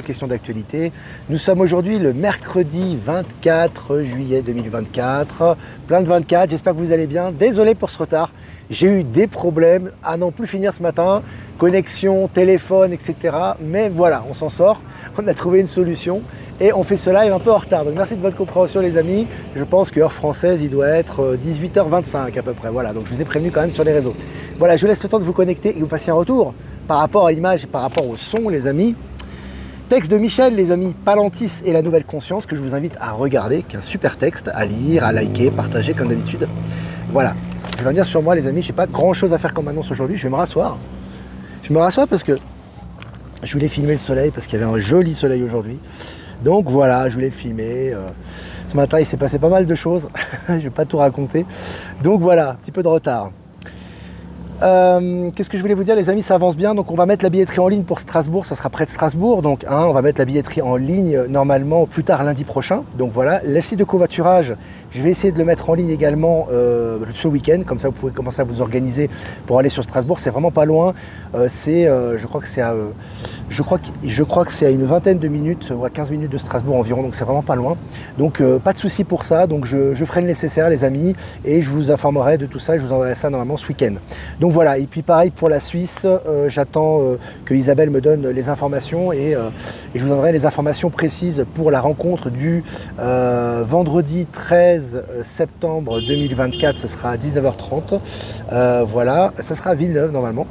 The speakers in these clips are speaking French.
Question d'actualité. Nous sommes aujourd'hui le mercredi 24 juillet 2024. Plein de 24, j'espère que vous allez bien. Désolé pour ce retard. J'ai eu des problèmes à n'en plus finir ce matin. Connexion, téléphone, etc. Mais voilà, on s'en sort. On a trouvé une solution et on fait ce live un peu en retard. Donc merci de votre compréhension les amis. Je pense que heure française, il doit être 18h25 à peu près. Voilà, donc je vous ai prévenu quand même sur les réseaux. Voilà, je vous laisse le temps de vous connecter et que vous fassiez un retour par rapport à l'image et par rapport au son les amis. Texte de Michel, les amis, Palantis et la nouvelle conscience, que je vous invite à regarder, qui est un super texte, à lire, à liker, partager comme d'habitude. Voilà, je vais revenir sur moi les amis, je n'ai pas grand chose à faire comme annonce aujourd'hui, je vais me rasseoir. Je me rassois parce que je voulais filmer le soleil, parce qu'il y avait un joli soleil aujourd'hui. Donc voilà, je voulais le filmer. Ce matin, il s'est passé pas mal de choses, je ne vais pas tout raconter. Donc voilà, un petit peu de retard. Qu'est-ce que je voulais vous dire les amis, ça avance bien, donc on va mettre la billetterie en ligne pour Strasbourg, ça sera près de Strasbourg, donc on va mettre la billetterie en ligne normalement plus tard lundi prochain, donc voilà, le site de covoiturage, je vais essayer de le mettre en ligne également ce week-end, comme ça vous pouvez commencer à vous organiser pour aller sur Strasbourg, c'est vraiment pas loin, je crois que c'est à une vingtaine de minutes, ou à 15 minutes de Strasbourg environ, donc c'est vraiment pas loin, donc pas de souci pour ça, donc je ferai le nécessaire les amis, et je vous informerai de tout ça, et je vous enverrai ça normalement ce week-end. Donc voilà, et puis pareil pour la Suisse, j'attends que Isabelle me donne les informations et je vous donnerai les informations précises pour la rencontre du vendredi 13 septembre 2024, ce sera à 19h30, voilà, ça sera à Villeneuve normalement.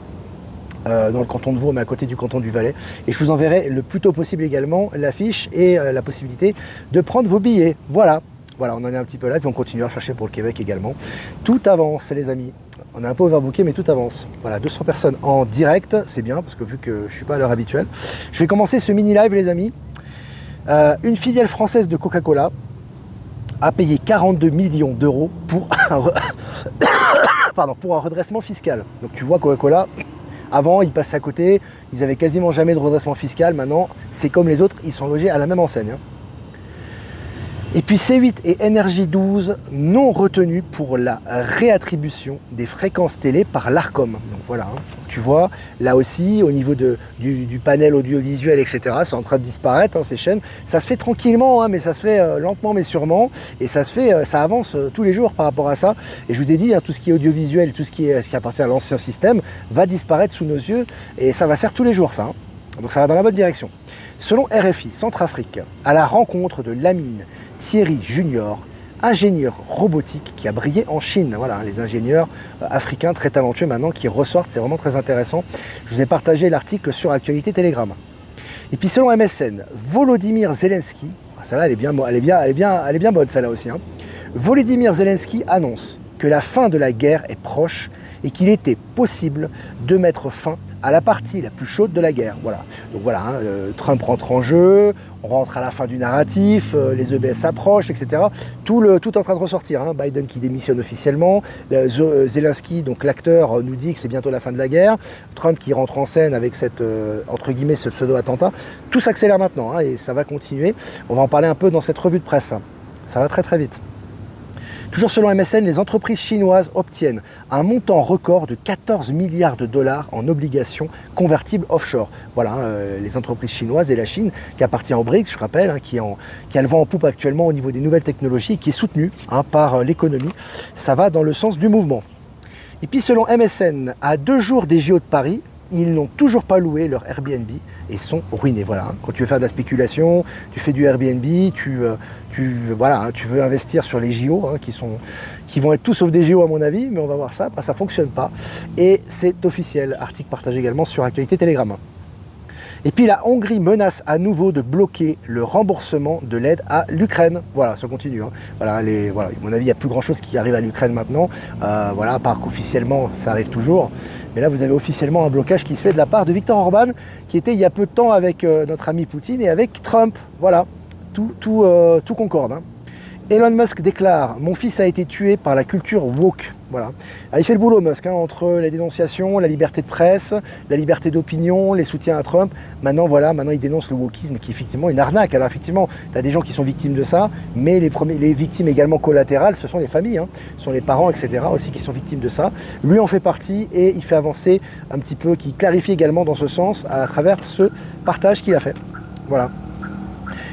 Dans le canton de Vaud, mais à côté du canton du Valais. Et je vous enverrai le plus tôt possible également l'affiche et la possibilité de prendre vos billets. Voilà, on en est un petit peu là, puis on continue à chercher pour le Québec également. Tout avance les amis. On est un peu overbooké, mais tout avance. Voilà, 200 personnes en direct, c'est bien, parce que vu que je ne suis pas à l'heure habituelle. Je vais commencer ce mini-live les amis. Une filiale française de Coca-Cola a payé 42 millions d'euros pour pour un redressement fiscal. Donc tu vois Coca-Cola... Avant, ils passaient à côté, ils avaient quasiment jamais de redressement fiscal. Maintenant, c'est comme les autres, ils sont logés à la même enseigne. Et puis C8 et Énergie 12 non retenus pour la réattribution des fréquences télé par l'Arcom. Donc voilà, tu vois, là aussi, au niveau du panel audiovisuel, etc., c'est en train de disparaître, ces chaînes. Ça se fait tranquillement, mais ça se fait lentement mais sûrement. Et ça avance tous les jours par rapport à ça. Et je vous ai dit, tout ce qui est audiovisuel, tout ce qui appartient à l'ancien système, va disparaître sous nos yeux. Et ça va se faire tous les jours, ça. Donc ça va dans la bonne direction. Selon RFI Centrafrique, à la rencontre de Lamine Thierry Junior, ingénieur robotique qui a brillé en Chine. Voilà, les ingénieurs africains très talentueux maintenant qui ressortent, c'est vraiment très intéressant. Je vous ai partagé l'article sur Actualité Telegram. Et puis selon MSN, Volodymyr Zelensky, celle-là elle est bien bonne celle-là aussi. Volodymyr Zelensky annonce que la fin de la guerre est proche et qu'il était possible de mettre fin à la partie la plus chaude de la guerre. Voilà. Donc voilà, Trump rentre en jeu, on rentre à la fin du narratif, les EBS s'approchent, etc. Tout est en train de ressortir. Biden qui démissionne officiellement, Zelensky, donc l'acteur, nous dit que c'est bientôt la fin de la guerre, Trump qui rentre en scène avec cette, entre guillemets, ce pseudo-attentat. Tout s'accélère maintenant et ça va continuer. On va en parler un peu dans cette revue de presse. Ça va très très vite. Toujours selon MSN, les entreprises chinoises obtiennent un montant record de 14 milliards de dollars en obligations convertibles offshore. Voilà, les entreprises chinoises et la Chine, qui appartient au BRICS, je rappelle, qui a le vent en poupe actuellement au niveau des nouvelles technologies, qui est soutenue par l'économie. Ça va dans le sens du mouvement. Et puis selon MSN, à 2 jours des JO de Paris, ils n'ont toujours pas loué leur Airbnb et sont ruinés. Voilà, quand tu veux faire de la spéculation, tu fais du Airbnb, tu veux investir sur les JO, qui vont être tout sauf des JO à mon avis, mais on va voir ça, ça ne fonctionne pas. Et c'est officiel, article partagé également sur Actualité Telegram. Et puis la Hongrie menace à nouveau de bloquer le remboursement de l'aide à l'Ukraine. Voilà, ça continue. Voilà, à mon avis, il n'y a plus grand chose qui arrive à l'Ukraine maintenant. À part qu'officiellement, ça arrive toujours. Mais là, vous avez officiellement un blocage qui se fait de la part de Viktor Orban, qui était il y a peu de temps avec notre ami Poutine et avec Trump. Voilà, tout concorde. Elon Musk déclare « Mon fils a été tué par la culture woke ». Voilà. Il fait le boulot Musk, entre la dénonciation, la liberté de presse, la liberté d'opinion, les soutiens à Trump. Maintenant, il dénonce le wokisme qui est effectivement une arnaque. Alors effectivement, tu as des gens qui sont victimes de ça, mais les victimes également collatérales, ce sont les familles, ce sont les parents, etc. aussi qui sont victimes de ça. Lui en fait partie et il fait avancer un petit peu, qui clarifie également dans ce sens à travers ce partage qu'il a fait. Voilà.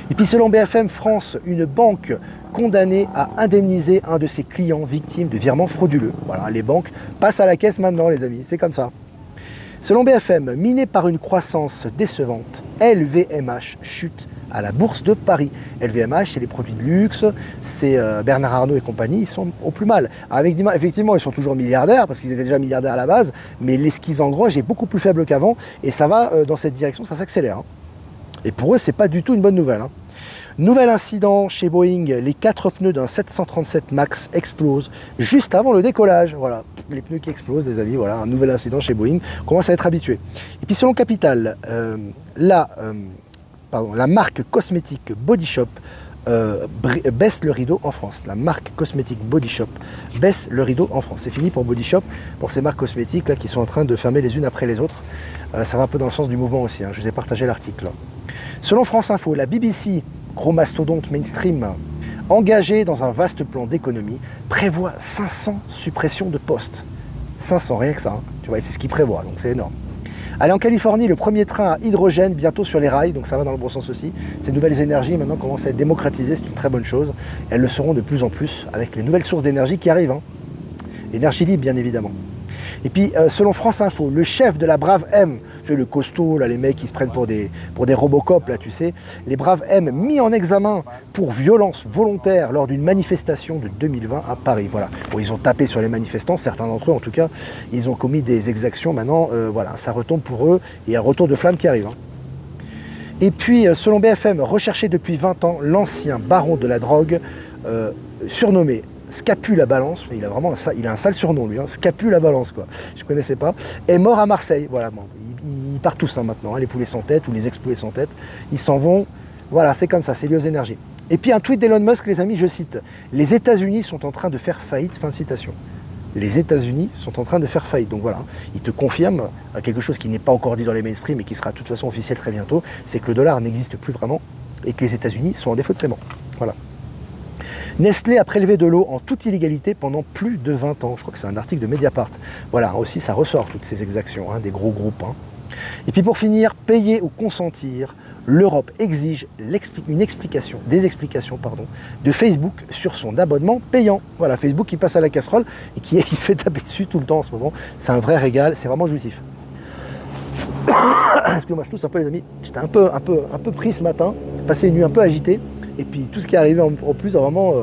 Et puis selon BFM France, une banque condamnée à indemniser un de ses clients victimes de virements frauduleux. Voilà, les banques passent à la caisse maintenant les amis, c'est comme ça. Selon BFM, miné par une croissance décevante, LVMH chute à la bourse de Paris. LVMH, c'est les produits de luxe, c'est Bernard Arnault et compagnie, ils sont au plus mal. Alors, effectivement, ils sont toujours milliardaires, parce qu'ils étaient déjà milliardaires à la base, mais ce qu'ils engrangent est beaucoup plus faible qu'avant, et ça va dans cette direction, ça s'accélère. Hein. Et pour eux, c'est pas du tout une bonne nouvelle. Hein. Nouvel incident chez Boeing, les 4 pneus d'un 737 MAX explosent juste avant le décollage. Voilà, les pneus qui explosent, les amis, voilà, un nouvel incident chez Boeing, on commence à être habitué. Et puis selon Capital, la marque cosmétique Body Shop baisse le rideau en France. La marque cosmétique Body Shop baisse le rideau en France. C'est fini pour Body Shop, pour ces marques cosmétiques là, qui sont en train de fermer les unes après les autres. Ça va un peu dans le sens du mouvement aussi, hein. Je vous ai partagé l'article. Selon France Info, la BBC, gros mastodonte mainstream, engagé dans un vaste plan d'économie, prévoit 500 suppressions de postes. 500, rien que ça. Hein. Tu vois, c'est ce qu'il prévoit, donc c'est énorme. Allez, en Californie, le premier train à hydrogène bientôt sur les rails, donc ça va dans le bon sens aussi. Ces nouvelles énergies maintenant commencent à être démocratisées, c'est une très bonne chose. Elles le seront de plus en plus avec les nouvelles sources d'énergie qui arrivent. Hein. Énergie libre, bien évidemment. Et puis, selon France Info, le chef de la Brave M, tu sais, le costaud, là, les mecs qui se prennent pour des Robocop, là, tu sais, les Braves M mis en examen pour violence volontaire lors d'une manifestation de 2020 à Paris. Voilà. Bon, ils ont tapé sur les manifestants, certains d'entre eux en tout cas, ils ont commis des exactions. Maintenant, voilà, ça retombe pour eux et un retour de flamme qui arrive. Hein. Et puis, selon BFM, recherché depuis 20 ans, l'ancien baron de la drogue, surnommé Scapule à Balance, mais il a un sale surnom lui, hein, Scapule à Balance quoi, je ne connaissais pas, est mort à Marseille. Voilà, bon, ils partent tous hein, maintenant, hein, les poulets sans tête ou les ex-poulets sans tête, ils s'en vont, voilà, c'est comme ça, c'est lié aux énergies. Et puis un tweet d'Elon Musk, les amis, je cite, les États-Unis sont en train de faire faillite, fin de citation. Les États-Unis sont en train de faire faillite, donc voilà, il te confirme quelque chose qui n'est pas encore dit dans les mainstream et qui sera de toute façon officiel très bientôt, c'est que le dollar n'existe plus vraiment et que les États-Unis sont en défaut de paiement. Voilà. Nestlé a prélevé de l'eau en toute illégalité pendant plus de 20 ans. Je crois que c'est un article de Mediapart. Voilà, aussi ça ressort toutes ces exactions, hein, des gros groupes. Hein. Et puis pour finir, payer ou consentir, l'Europe exige des explications de Facebook sur son abonnement payant. Voilà, Facebook qui passe à la casserole et qui se fait taper dessus tout le temps en ce moment. C'est un vrai régal, c'est vraiment jouissif. Excusez-moi, je tousse un peu les amis. J'étais un peu pris ce matin, passé une nuit un peu agitée. Et puis tout ce qui est arrivé en plus, vraiment,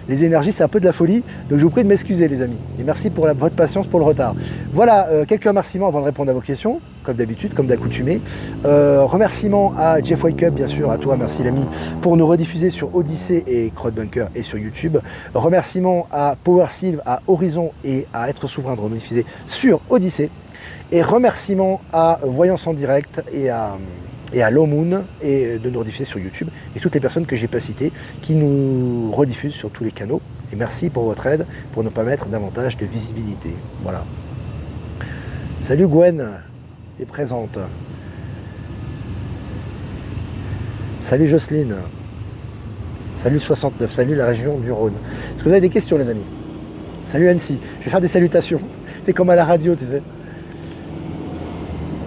les énergies, c'est un peu de la folie. Donc je vous prie de m'excuser les amis. Et merci pour votre patience pour le retard. Voilà, quelques remerciiements avant de répondre à vos questions, comme d'habitude, comme d'accoutumé. Remerciements à Jeff Wake Up, bien sûr, à toi, merci l'ami, pour nous rediffuser sur Odyssée et Crowdbunker et sur YouTube. Remerciements à Power Sylve, à Horizon et à Être Souverain de nous diffuser sur Odyssée. Et remerciements à Voyance en Direct et à Low Moon et de nous rediffuser sur YouTube et toutes les personnes que j'ai pas citées qui nous rediffusent sur tous les canaux. Et merci pour votre aide pour ne pas mettre davantage de visibilité. Voilà. Salut Gwen, est présente. Salut Jocelyne. Salut 69. Salut la région du Rhône. Est-ce que vous avez des questions les amis? Salut Annecy. Je vais faire des salutations. C'est comme à la radio, tu sais.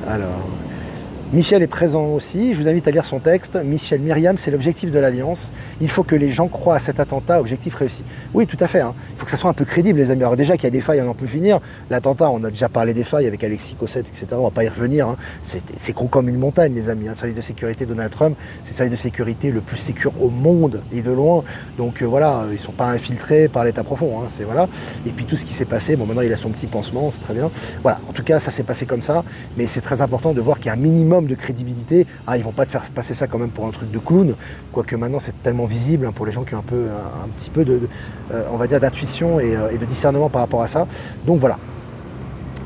Alors, Michel est présent aussi, je vous invite à lire son texte. Michel Myriam, c'est l'objectif de l'Alliance. Il faut que les gens croient à cet attentat, objectif réussi. Oui, tout à fait. Hein. Il faut que ça soit un peu crédible, les amis. Alors déjà qu'il y a des failles à n'en plus finir. L'attentat, on a déjà parlé des failles avec Alexis Cossette, etc. On ne va pas y revenir. Hein. C'est gros comme une montagne, les amis. Le service de sécurité Donald Trump, c'est le service de sécurité le plus sécure au monde et de loin. Donc voilà, ils ne sont pas infiltrés par l'État profond. Hein. Voilà. Et puis tout ce qui s'est passé, bon maintenant il a son petit pansement, c'est très bien. Voilà, en tout cas ça s'est passé comme ça. Mais c'est très important de voir qu'il y a un minimum de crédibilité. Ah, ils vont pas te faire passer ça quand même pour un truc de clown, quoique maintenant c'est tellement visible hein, pour les gens qui ont un petit peu on va dire d'intuition et de discernement par rapport à ça. Donc voilà.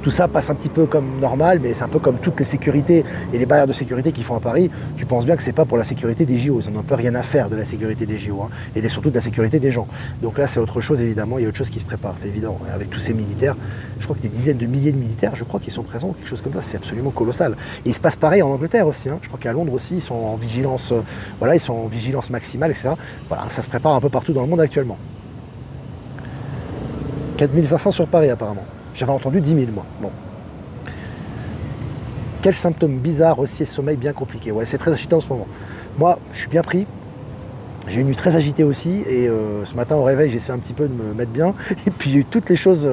Tout ça passe un petit peu comme normal, mais c'est un peu comme toutes les sécurités et les barrières de sécurité qu'ils font à Paris. Tu penses bien que c'est pas pour la sécurité des JO, ils n'ont un peu rien à faire de la sécurité des JO, hein, et surtout de la sécurité des gens. Donc là c'est autre chose évidemment, il y a autre chose qui se prépare, c'est évident. Avec tous ces militaires, je crois que des dizaines de milliers de militaires, je crois qu'ils sont présents, quelque chose comme ça, c'est absolument colossal. Et il se passe pareil en Angleterre aussi, hein. Je crois qu'à Londres aussi, ils sont en vigilance, voilà, ils sont en vigilance maximale, etc. Voilà, ça se prépare un peu partout dans le monde actuellement. 4500 sur Paris apparemment. J'avais entendu 10 000 moi. Bon. Quels symptômes bizarres, aussi sommeil bien compliqué. Ouais, c'est très agitant en ce moment. Moi, je suis bien pris. J'ai une nuit très agitée aussi et ce matin au réveil j'essaie un petit peu de me mettre bien et puis il y a eu toutes les choses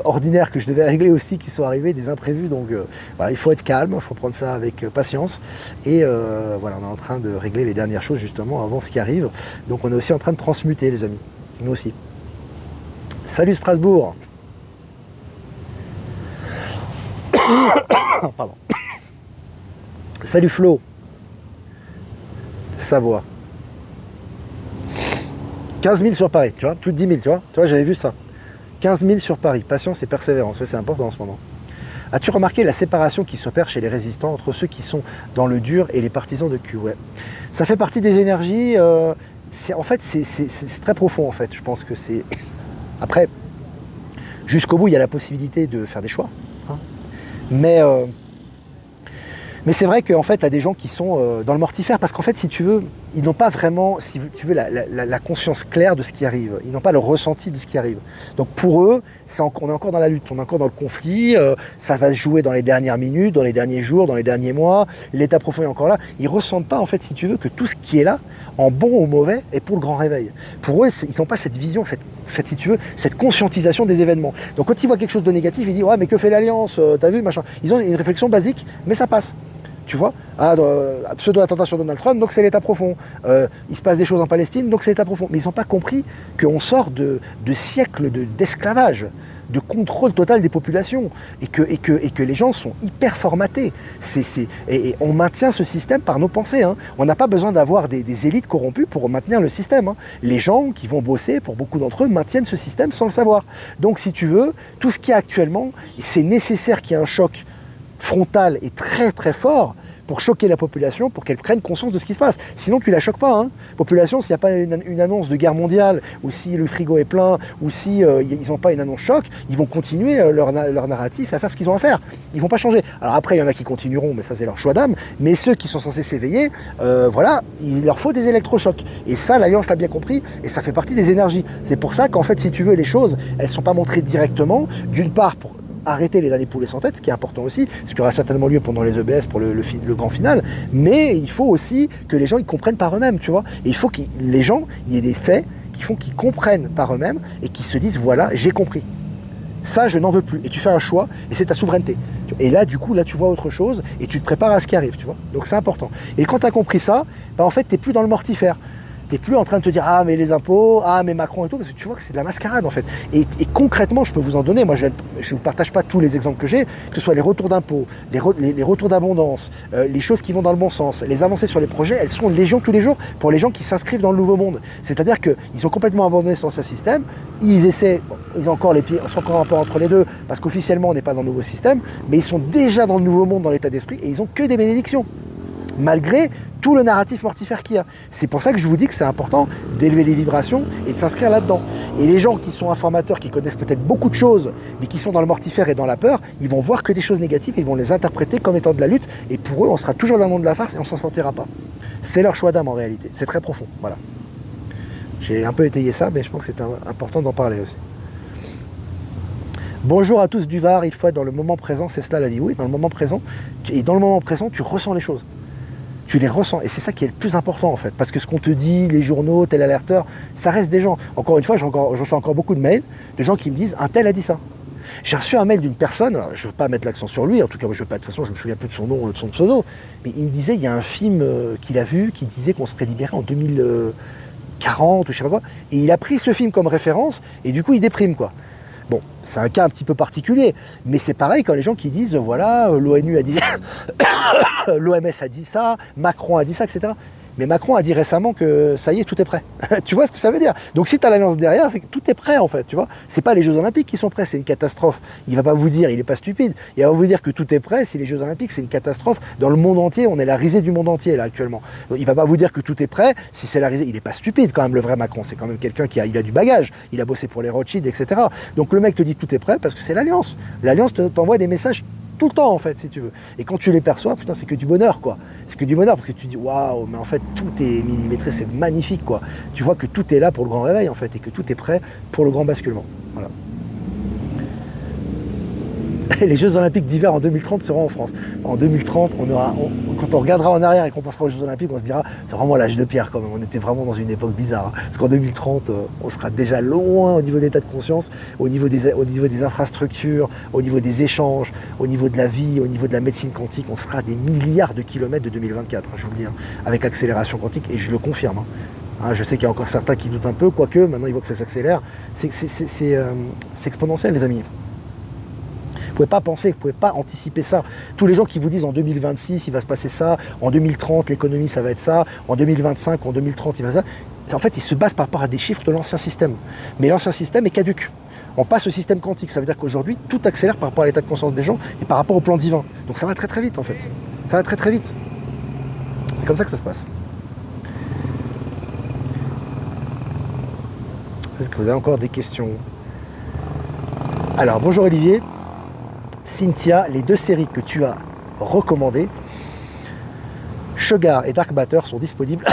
ordinaires que je devais régler aussi qui sont arrivées, des imprévus, donc voilà, il faut être calme, il faut prendre ça avec patience et voilà, on est en train de régler les dernières choses justement avant ce qui arrive, donc on est aussi en train de transmuter les amis, nous aussi. Salut Strasbourg. Pardon. Salut Flo. Savoie. 15 000 sur Paris, tu vois, plus de 10 000, tu vois, j'avais vu ça. 15 000 sur Paris, patience et persévérance, ouais, c'est important en ce moment. As-tu remarqué la séparation qui s'opère chez les résistants entre ceux qui sont dans le dur et les partisans de Q? Ouais. Ça fait partie des énergies, en fait c'est très profond en fait, je pense que c'est... Après, jusqu'au bout il y a la possibilité de faire des choix, hein. Mais c'est vrai qu'en fait, tu as des gens qui sont dans le mortifère, parce qu'en fait, si tu veux, ils n'ont pas vraiment, si tu veux, la conscience claire de ce qui arrive. Ils n'ont pas le ressenti de ce qui arrive. Donc pour eux, on est encore dans la lutte, on est encore dans le conflit, ça va se jouer dans les dernières minutes, dans les derniers jours, dans les derniers mois, l'état profond est encore là. Ils ne ressentent pas, en fait, si tu veux, que tout ce qui est là, en bon ou mauvais, est pour le grand réveil. Pour eux, ils n'ont pas cette vision, si tu veux, cette conscientisation des événements. Donc quand ils voient quelque chose de négatif, ils disent « Ouais, mais que fait l'Alliance? T'as vu, machin ?» Ils ont une réflexion basique, mais ça passe. Tu vois, pseudo-attentat sur Donald Trump, donc c'est l'état profond. Il se passe des choses en Palestine, donc c'est l'état profond. Mais ils n'ont pas compris qu'on sort de siècles d'esclavage, de contrôle total des populations, et que les gens sont hyper formatés. Et on maintient ce système par nos pensées, hein. On n'a pas besoin d'avoir des élites corrompues pour maintenir le système, hein. Les gens qui vont bosser, pour beaucoup d'entre eux, maintiennent ce système sans le savoir. Donc si tu veux, tout ce qu'il y a actuellement, c'est nécessaire qu'il y ait un choc frontal et très très fort pour choquer la population, pour qu'elle prenne conscience de ce qui se passe. Sinon tu la choques pas, hein. Population, s'il n'y a pas une annonce de guerre mondiale, ou si le frigo est plein, ou si ils n'ont pas une annonce choc, ils vont continuer leur narratif à faire ce qu'ils ont à faire. Ils vont pas changer. Alors après, il y en a qui continueront, mais ça c'est leur choix d'âme. Mais ceux qui sont censés s'éveiller, voilà, il leur faut des électrochocs. Et ça, l'Alliance l'a bien compris, et ça fait partie des énergies. C'est pour ça qu'en fait, si tu veux, les choses, elles sont pas montrées directement, d'une part pour arrêter les derniers poulets sans tête, ce qui est important aussi, ce qui aura certainement lieu pendant les EBS pour le grand final, mais il faut aussi que les gens ils comprennent par eux-mêmes, tu vois, et il faut que les gens, il y ait des faits qui font qu'ils comprennent par eux-mêmes et qu'ils se disent, voilà, j'ai compris. Ça, je n'en veux plus. Et tu fais un choix, et c'est ta souveraineté. Et là, du coup, là, tu vois autre chose, et tu te prépares à ce qui arrive, tu vois. Donc c'est important. Et quand tu as compris ça, bah, en fait, tu n'es plus dans le mortifère. T'es plus en train de te dire ah mais les impôts, ah mais Macron et tout, parce que tu vois que c'est de la mascarade en fait. Et concrètement, je peux vous en donner, moi je ne vous partage pas tous les exemples que j'ai, que ce soit les retours d'impôts, les retours d'abondance, les choses qui vont dans le bon sens, les avancées sur les projets, elles sont légion tous les jours pour les gens qui s'inscrivent dans le nouveau monde. C'est-à-dire qu'ils ont complètement abandonné cet ancien système, ils essaient, bon, ils ont encore les pieds, sont encore un peu entre les deux, parce qu'officiellement on n'est pas dans le nouveau système, mais ils sont déjà dans le nouveau monde, dans l'état d'esprit, et ils ont que des bénédictions. Malgré tout le narratif mortifère qu'il y a. C'est pour ça que je vous dis que c'est important d'élever les vibrations et de s'inscrire là-dedans. Et les gens qui sont informateurs, qui connaissent peut-être beaucoup de choses, mais qui sont dans le mortifère et dans la peur, ils vont voir que des choses négatives et ils vont les interpréter comme étant de la lutte. Et pour eux, on sera toujours dans le monde de la farce et on s'en sortira pas. C'est leur choix d'âme en réalité. C'est très profond. Voilà. J'ai un peu étayé ça, mais je pense que c'est important d'en parler aussi. Bonjour à tous du Var, il faut être dans le moment présent, c'est cela la vie. Oui, dans le moment présent. Et dans le moment présent, tu ressens les choses. Tu les ressens, et c'est ça qui est le plus important en fait, parce que ce qu'on te dit, les journaux, tel alerteur, ça reste des gens. Encore une fois, j'en reçois encore beaucoup de mails de gens qui me disent un tel a dit ça. J'ai reçu un mail d'une personne, alors, je ne veux pas mettre l'accent sur lui, en tout cas, je veux pas, de toute façon, je me souviens plus de son nom, de son pseudo, mais il me disait, il y a un film qu'il a vu qui disait qu'on serait libéré en 2040 ou je sais pas quoi, et il a pris ce film comme référence, et du coup, il déprime quoi. Bon, c'est un cas un petit peu particulier, mais c'est pareil quand les gens qui disent, voilà, l'ONU a dit l'OMS a dit ça, Macron a dit ça, etc. Mais Macron a dit récemment que ça y est, tout est prêt. Tu vois ce que ça veut dire? Donc si tu as l'alliance derrière, c'est que tout est prêt en fait, tu vois. C'est pas les Jeux Olympiques qui sont prêts, c'est une catastrophe. Il va pas vous dire, il est pas stupide, il va vous dire que tout est prêt si les Jeux Olympiques, c'est une catastrophe. Dans le monde entier, on est la risée du monde entier là actuellement. Donc, il va pas vous dire que tout est prêt si c'est la risée. Il est pas stupide quand même le vrai Macron, c'est quand même quelqu'un il a du bagage, il a bossé pour les Rothschild, etc. Donc le mec te dit tout est prêt parce que c'est l'alliance. L'alliance t'envoie des messages tout le temps en fait si tu veux. Et quand tu les perçois, putain c'est que du bonheur quoi. C'est que du bonheur parce que tu dis waouh, mais en fait tout est millimétré, c'est magnifique quoi. Tu vois que tout est là pour le grand réveil en fait et que tout est prêt pour le grand basculement. Voilà. les Jeux Olympiques d'hiver en 2030 seront en France. En 2030, quand on regardera en arrière et qu'on passera aux Jeux Olympiques, on se dira, c'est vraiment l'âge de pierre quand même. On était vraiment dans une époque bizarre. Hein. Parce qu'en 2030, on sera déjà loin au niveau de l'état de conscience, au niveau des infrastructures, au niveau des échanges, au niveau de la vie, au niveau de la médecine quantique. On sera à des milliards de kilomètres de 2024, hein, je vous le dis, hein, avec l'accélération quantique, et je le confirme. Hein. Hein, je sais qu'il y a encore certains qui doutent un peu, quoique maintenant ils voient que ça s'accélère. C'est exponentiel, les amis. Vous pouvez pas penser, vous pouvez pas anticiper ça. Tous les gens qui vous disent en 2026 il va se passer ça, en 2030 l'économie ça va être ça, en 2025, en 2030 il va ça. En fait, ils se basent par rapport à des chiffres de l'ancien système. Mais l'ancien système est caduque. On passe au système quantique, ça veut dire qu'aujourd'hui tout accélère par rapport à l'état de conscience des gens et par rapport au plan divin. Donc ça va très très vite en fait. Ça va très très vite. C'est comme ça que ça se passe. Est-ce que vous avez encore des questions? Alors bonjour Olivier. Cynthia, les deux séries que tu as recommandées, Sugar et Dark Matter, sont disponibles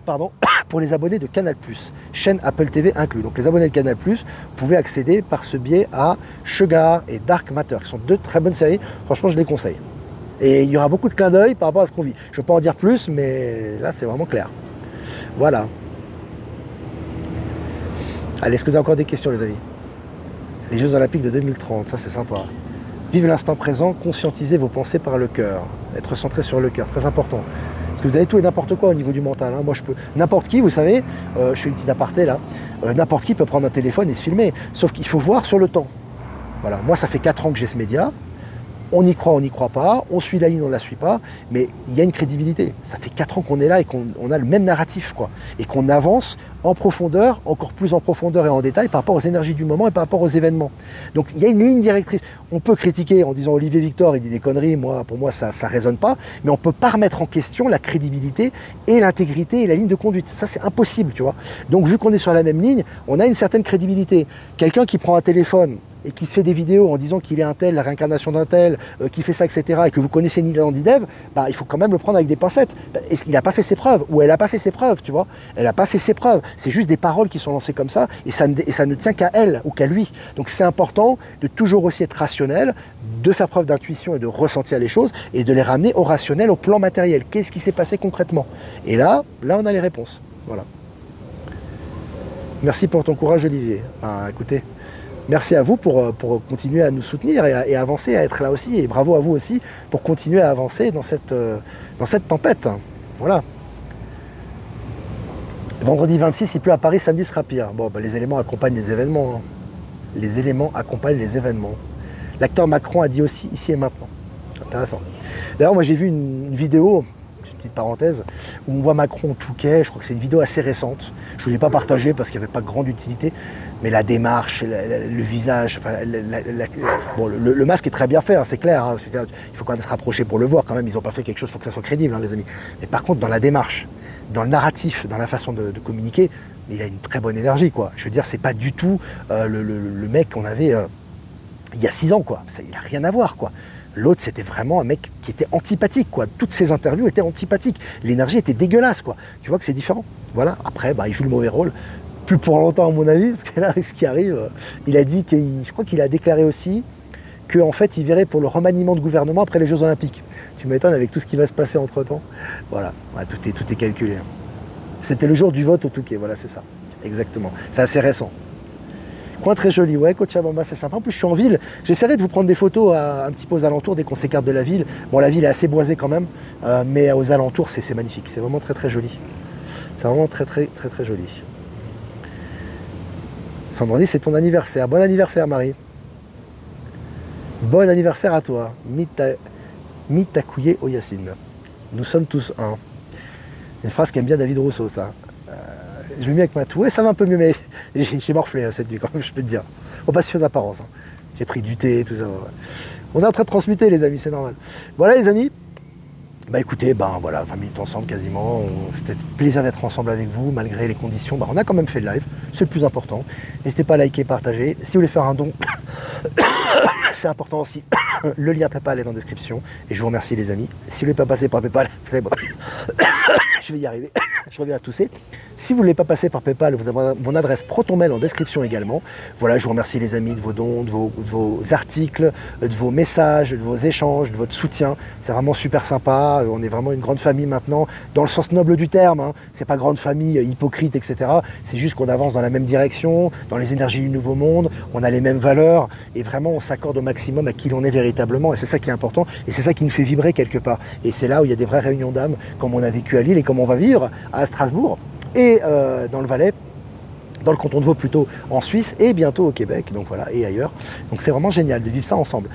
pardon, pour les abonnés de Canal+, chaîne Apple TV inclus. Donc les abonnés de Canal+, vous pouvez accéder par ce biais à Sugar et Dark Matter, qui sont deux très bonnes séries. Franchement, je les conseille. Et il y aura beaucoup de clins d'œil par rapport à ce qu'on vit. Je ne vais pas en dire plus, mais là, c'est vraiment clair. Voilà. Allez, est-ce que vous avez encore des questions, les amis? Les Jeux Olympiques de 2030, ça c'est sympa. Vive l'instant présent, conscientiser vos pensées par le cœur. Être centré sur le cœur, très important. Parce que vous avez tout et n'importe quoi au niveau du mental. Hein. Moi, je peux, n'importe qui, vous savez, je fais une petite aparté là, n'importe qui peut prendre un téléphone et se filmer. Sauf qu'il faut voir sur le temps. Voilà, moi, ça fait 4 ans que j'ai ce média. On y croit, on n'y croit pas, on suit la ligne, on ne la suit pas, mais il y a une crédibilité. Ça fait 4 ans qu'on est là et qu'on a le même narratif, quoi. Et qu'on avance en profondeur, encore plus en profondeur et en détail par rapport aux énergies du moment et par rapport aux événements. Donc il y a une ligne directrice. On peut critiquer en disant Olivier Victor, il dit des conneries, pour moi ça ne résonne pas, mais on ne peut pas remettre en question la crédibilité et l'intégrité et la ligne de conduite. Ça c'est impossible, tu vois. Donc vu qu'on est sur la même ligne, on a une certaine crédibilité. Quelqu'un qui prend un téléphone et qui se fait des vidéos en disant qu'il est un tel, la réincarnation d'un tel, qui fait ça, etc., et que vous connaissez Nilan Didev, il faut quand même le prendre avec des pincettes. Est-ce qu'il n'a pas fait ses preuves? Ou elle n'a pas fait ses preuves, tu vois? Elle n'a pas fait ses preuves. C'est juste des paroles qui sont lancées comme ça, et ça ne tient qu'à elle ou qu'à lui. Donc c'est important de toujours aussi être rationnel, de faire preuve d'intuition et de ressentir les choses, et de les ramener au rationnel, au plan matériel. Qu'est-ce qui s'est passé concrètement? Et là, on a les réponses. Voilà. Merci pour ton courage, Olivier. Écoutez, merci à vous pour continuer à nous soutenir et avancer, à être là aussi. Et bravo à vous aussi pour continuer à avancer dans cette tempête. Voilà. Vendredi 26, il pleut à Paris, samedi sera pire. Bon, les éléments accompagnent les événements. Hein. Les éléments accompagnent les événements. L'acteur Macron a dit aussi ici et maintenant. Intéressant. D'ailleurs, moi j'ai vu une vidéo, une petite parenthèse, où on voit Macron au Touquet. Je crois que c'est une vidéo assez récente. Je ne voulais pas partager parce qu'il n'y avait pas grande utilité. Mais la démarche, le visage, enfin, le masque est très bien fait, hein, c'est clair. Hein, il faut quand même se rapprocher pour le voir quand même. Ils n'ont pas fait quelque chose, il faut que ça soit crédible, hein, les amis. Mais par contre, dans la démarche, dans le narratif, dans la façon de communiquer, il a une très bonne énergie, quoi. Je veux dire, c'est pas du tout le mec qu'on avait il y a 6 ans, quoi. Ça, il n'a rien à voir, quoi. L'autre, c'était vraiment un mec qui était antipathique, quoi. Toutes ses interviews étaient antipathiques. L'énergie était dégueulasse, quoi. Tu vois que c'est différent. Voilà. Après, il joue le mauvais rôle. Plus pour longtemps à mon avis, parce que là, ce qui arrive, il a dit je crois qu'il a déclaré aussi qu'en fait, il verrait pour le remaniement de gouvernement après les Jeux Olympiques. Tu m'étonnes avec tout ce qui va se passer entre-temps. Voilà, tout est calculé. C'était le jour du vote au Touquet, voilà, c'est ça. Exactement. C'est assez récent. Coin très joli, ouais, Cochabamba, c'est sympa. En plus, je suis en ville. J'essaierai de vous prendre des photos un petit peu aux alentours dès qu'on s'écarte de la ville. Bon, la ville est assez boisée quand même, mais aux alentours, c'est magnifique. C'est vraiment très très joli. C'est vraiment très très très très joli. Sandrine, c'est ton anniversaire. Bon anniversaire, Marie. Bon anniversaire à toi. Mitakouye Oyacine. Nous sommes tous un. Une phrase qu'aime bien David Rousseau, ça. Je vais mieux avec ma toux. Ouais, ça va un peu mieux, mais j'ai morflé cette nuit, quand même, je peux te dire. Faut pas se fier aux apparences. Hein. J'ai pris du thé, tout ça. Ouais. On est en train de transmuter, les amis, c'est normal. Voilà, les amis. Écoutez, voilà, 20 minutes ensemble quasiment, c'était plaisir d'être ensemble avec vous, malgré les conditions, on a quand même fait le live, c'est le plus important. N'hésitez pas à liker, partager, si vous voulez faire un don, c'est important aussi, le lien PayPal est dans la description. Et je vous remercie les amis. Si vous ne voulez pas passer par PayPal, vous savez, bon, je vais y arriver, je reviens à tousser. Si vous ne voulez pas passer par PayPal, vous avez mon adresse ProtonMail en description également. Voilà, je vous remercie les amis de vos dons, de vos articles, de vos messages, de vos échanges, de votre soutien. C'est vraiment super sympa. On est vraiment une grande famille maintenant, dans le sens noble du terme. Hein. C'est pas grande famille hypocrite, etc. C'est juste qu'on avance dans la même direction, dans les énergies du nouveau monde. On a les mêmes valeurs et vraiment on s'accorde au maximum à qui l'on est véritablement. Et c'est ça qui est important et c'est ça qui nous fait vibrer quelque part. Et c'est là où il y a des vraies réunions d'âme, comme on a vécu à Lille et comme on va vivre à Strasbourg et dans le Valais, dans le canton de Vaud plutôt en Suisse et bientôt au Québec, donc voilà, et ailleurs. Donc c'est vraiment génial de vivre ça ensemble.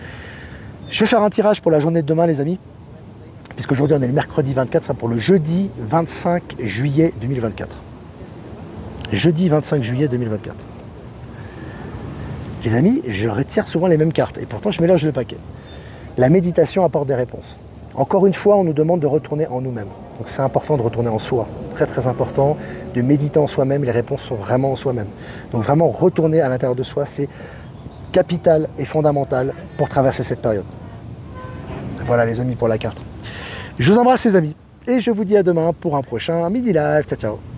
Je vais faire un tirage pour la journée de demain les amis, puisqu'aujourd'hui on est le mercredi 24, ça sera pour le jeudi 25 juillet 2024. Jeudi 25 juillet 2024. Les amis, je retire souvent les mêmes cartes et pourtant je mélange le paquet. La méditation apporte des réponses. Encore une fois, on nous demande de retourner en nous-mêmes. Donc c'est important de retourner en soi. Très très important de méditer en soi-même. Les réponses sont vraiment en soi-même. Donc vraiment retourner à l'intérieur de soi, c'est capital et fondamental pour traverser cette période. Voilà les amis pour la carte. Je vous embrasse les amis et je vous dis à demain pour un prochain Midi Live. Ciao ciao.